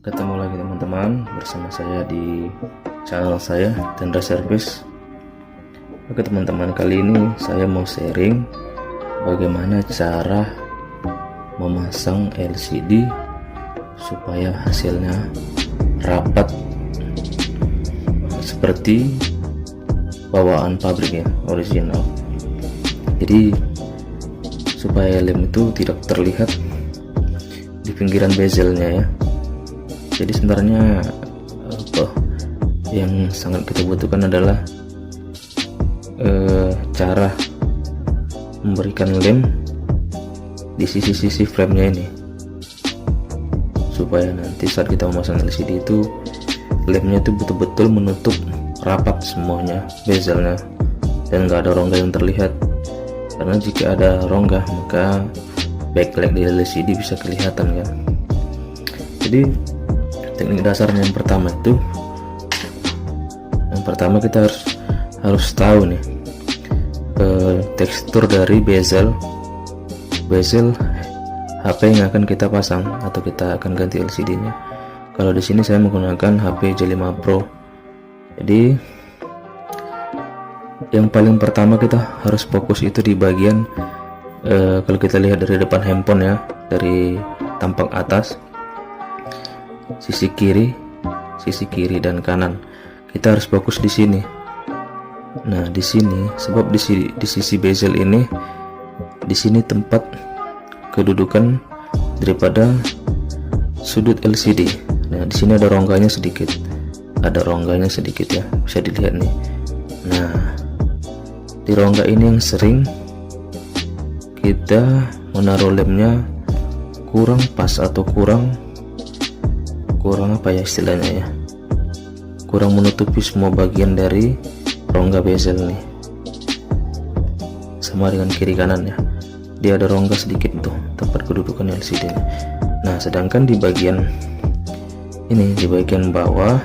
Ketemu lagi teman-teman bersama saya di channel saya Tendra Service. Oke teman-teman, kali ini saya mau sharing bagaimana cara memasang LCD supaya hasilnya rapat seperti bawaan pabrik ya, original. Jadi supaya lem itu tidak terlihat di pinggiran bezelnya ya. Jadi sebenarnya yang sangat kita butuhkan adalah cara memberikan lem di sisi-sisi framenya ini, supaya nanti saat kita memasang LCD itu lemnya itu betul-betul menutup rapat semuanya bezelnya dan nggak ada rongga yang terlihat. Karena jika ada rongga maka backlight di LCD bisa kelihatan kan. Jadi teknik dasarnya yang pertama kita harus tahu nih tekstur dari bezel HP yang akan kita pasang atau kita akan ganti LCD nya. Kalau di sini saya menggunakan HP J5 Pro. Jadi yang paling pertama kita harus fokus itu di bagian kalau kita lihat dari depan handphone ya, dari tampak atas, sisi kiri dan kanan, kita harus fokus di sini. Nah di sini, sebab di sisi bezel ini, di sini tempat kedudukan daripada sudut LCD. Nah di sini ada rongganya sedikit, ya, bisa dilihat nih. Nah di rongga ini yang sering kita menaruh lemnya kurang pas atau kurang apa ya istilahnya ya, kurang menutupi semua bagian dari rongga bezel nih. Sama dengan kiri kanan ya, dia ada rongga sedikit tuh tempat kedudukan LCD nya. Nah sedangkan di bagian ini, di bagian bawah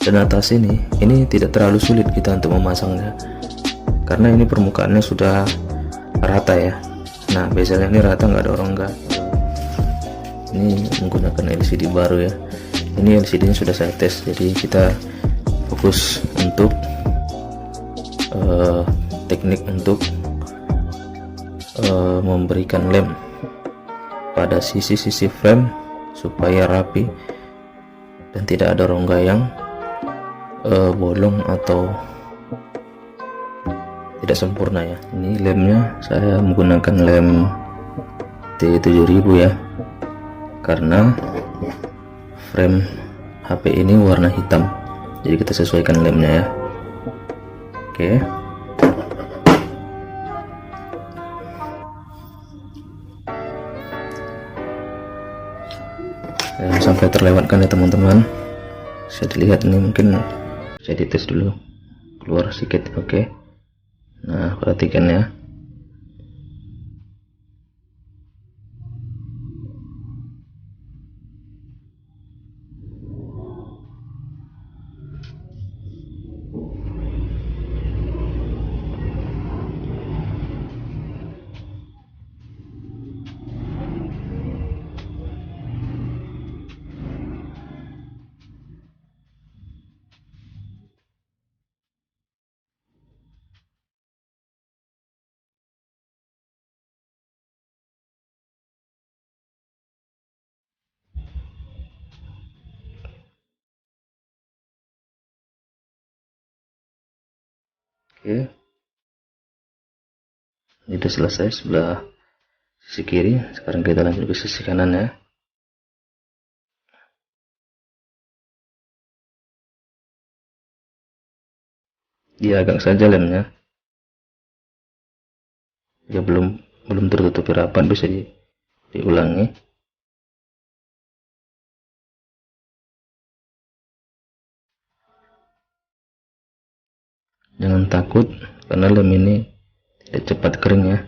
dan atas ini tidak terlalu sulit kita untuk memasangnya karena ini permukaannya sudah rata ya. Nah bezelnya ini rata, nggak ada rongga. Ini menggunakan LCD baru ya, ini LCD nya sudah saya tes. Jadi kita fokus untuk teknik untuk memberikan lem pada sisi-sisi frame supaya rapi dan tidak ada rongga yang bolong atau tidak sempurna ya. Ini lemnya saya menggunakan lem T7000 ya, karena frame HP ini warna hitam, jadi kita sesuaikan lemnya ya. Oke, sampai terlewatkan ya teman-teman. Bisa dilihat ini, mungkin saya dites dulu keluar sedikit. Oke, nah perhatikan ya. Oke, ini sudah selesai sebelah sisi kiri. Sekarang kita lanjut ke sisi kanan ya. Dia agak saja lemnya, dia belum tertutupi rapat, bisa diulangi. Jangan takut karena lem ini tidak cepat kering ya.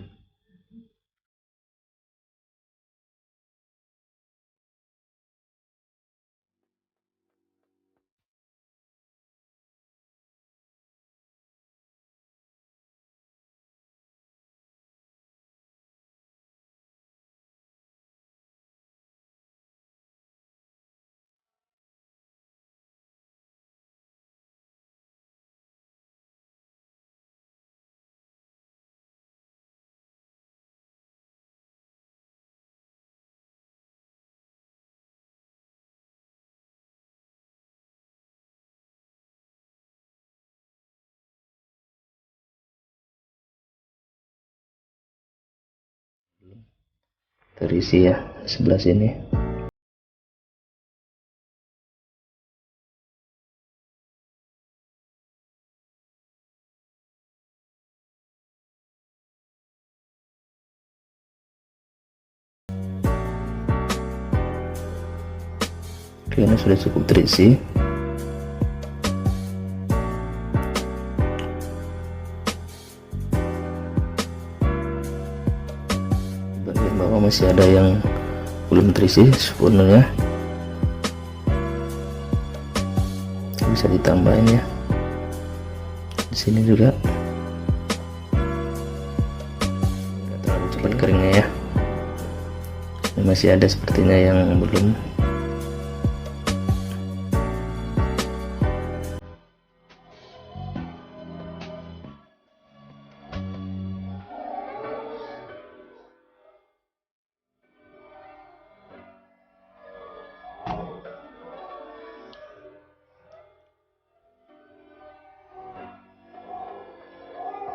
terisi ya sebelah sini. Oke, ini sudah cukup terisi. Bagian bawah masih ada yang belum terisi sepenuhnya, bisa ditambahin ya. Di sini juga nggak terlalu cepat keringnya ya. Ini masih ada sepertinya yang belum.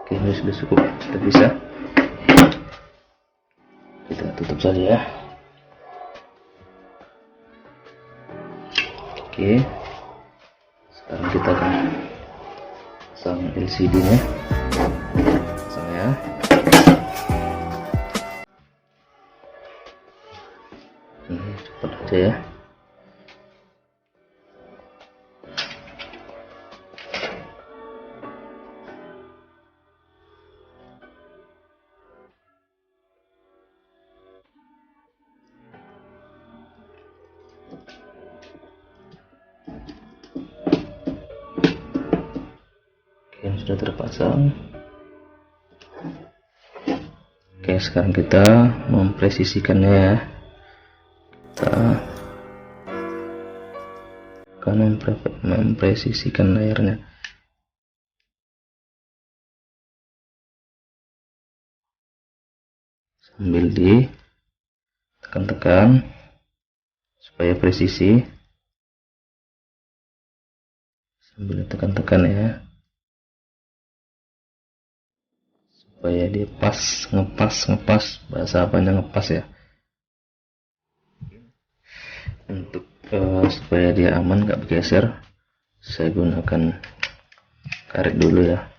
Oke, ini sudah cukup, sudah bisa. Kita tutup saja ya. Oke, sekarang kita akan pasang LCD nya. Pasang ya. Ini cepat aja ya. Yang sudah terpasang. Oke, sekarang kita mempresisikannya ya. Kita akan mempresisikan layarnya. Sambil ditekan-tekan supaya presisi. Sambil ditekan-tekan ya, supaya dia pas, ngepas, bahasa apanya ngepas ya. Untuk supaya dia aman gak bergeser, saya gunakan karet dulu ya.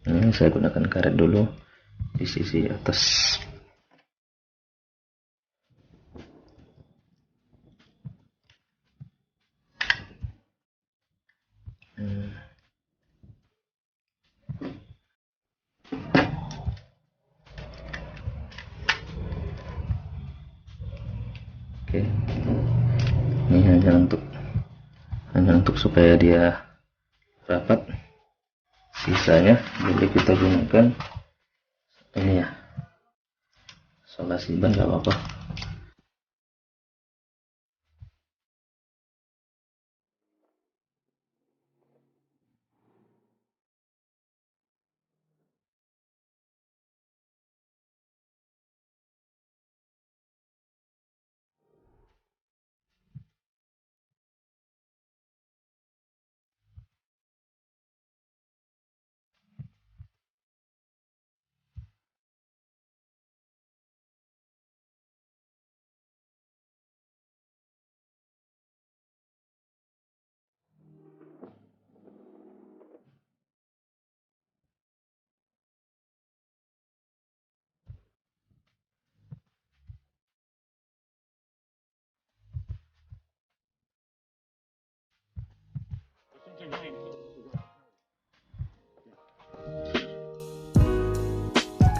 Ini saya gunakan karet dulu di sisi atas. Oke, ini hanya untuk supaya dia rapat. Sisanya boleh kita gunakan ini ya, solasi ban gak apa-apa.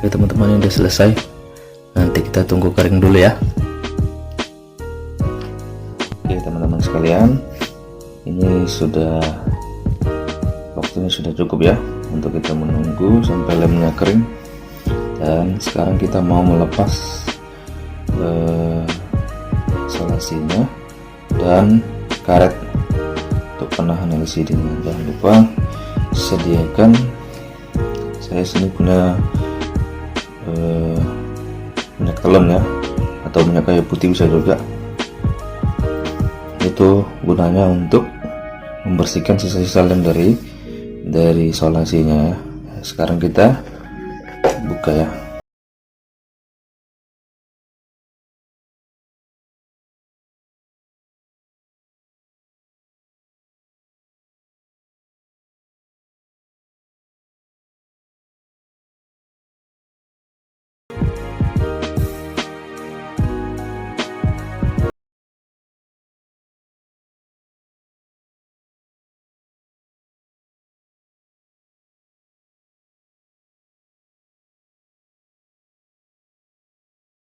Oke teman-teman, yang udah selesai. Nanti kita tunggu kering dulu ya. Oke teman-teman sekalian, ini waktunya sudah cukup ya untuk kita menunggu sampai lemnya kering. Dan sekarang kita mau melepas solasinya dan karet untuk penahan LCD nya. Jangan lupa sediakan, saya sini punya minyak telon ya, atau minyak kayu putih bisa juga. Itu gunanya untuk membersihkan sisa-sisa lem dari solasinya. Sekarang kita buka ya.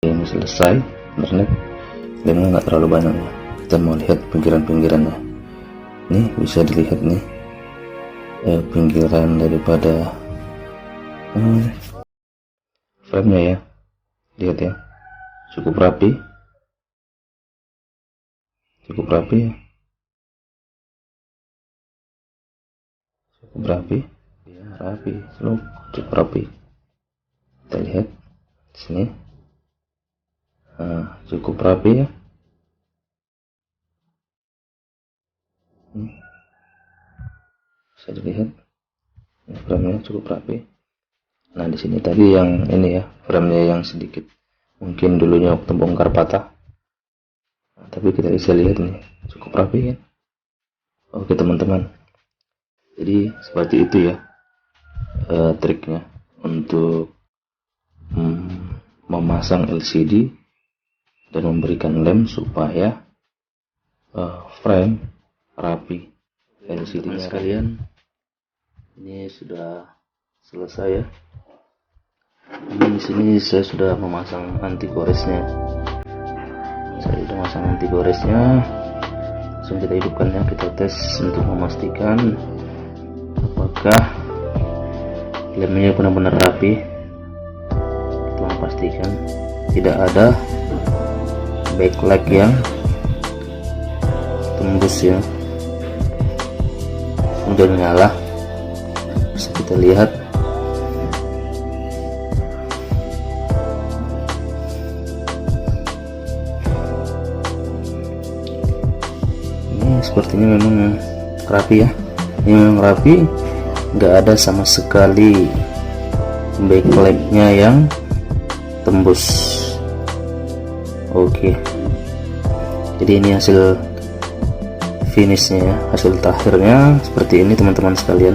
Ini selesai, internet lemnya nggak terlalu banyak ya. Kita mau lihat pinggiran-pinggirannya. Ini bisa dilihat nih pinggiran daripada frame-nya ya. Lihat ya, cukup rapi ya, cukup rapi ya, cukup rapi. Kita lihat di sini. Cukup rapi ya. Bisa dilihat frame-nya cukup rapi. Nah di sini tadi yang ini ya, frame-nya yang sedikit mungkin dulunya waktu bongkar patah. Nah, tapi kita bisa lihat nih cukup rapi kan. Oke teman-teman, jadi seperti itu ya triknya untuk memasang LCD dan memberikan lem supaya frame rapi. LCD-nya sekalian, ini sudah selesai ya. Ini di sini saya sudah memasang anti goresnya. Langsung kita hidupkan ya, kita tes untuk memastikan apakah lemnya benar-benar rapi. Kita memastikan tidak ada backlight yang tembus ya. Udah nyala, bisa kita lihat. Ini sepertinya memang rapi ya. Ini memang rapi, nggak ada sama sekali backlightnya yang tembus. Oke, jadi ini hasil finishnya ya, hasil akhirnya seperti ini teman-teman sekalian.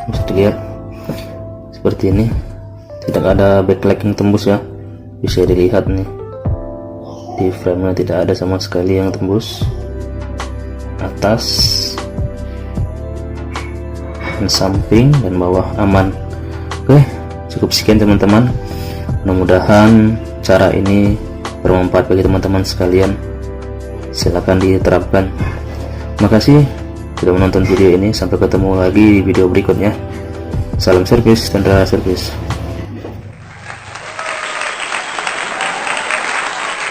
Bisa dilihat seperti ini, tidak ada backlight yang tembus ya. Bisa dilihat nih di frame-nya tidak ada sama sekali yang tembus. Atas dan samping dan bawah aman. Oke, cukup sekian teman-teman. Mudah-mudahan cara ini bermanfaat bagi teman-teman sekalian. Silahkan diterapkan. Terima kasih sudah menonton video ini. Sampai ketemu lagi di video berikutnya. Salam servis, Tendra Servis.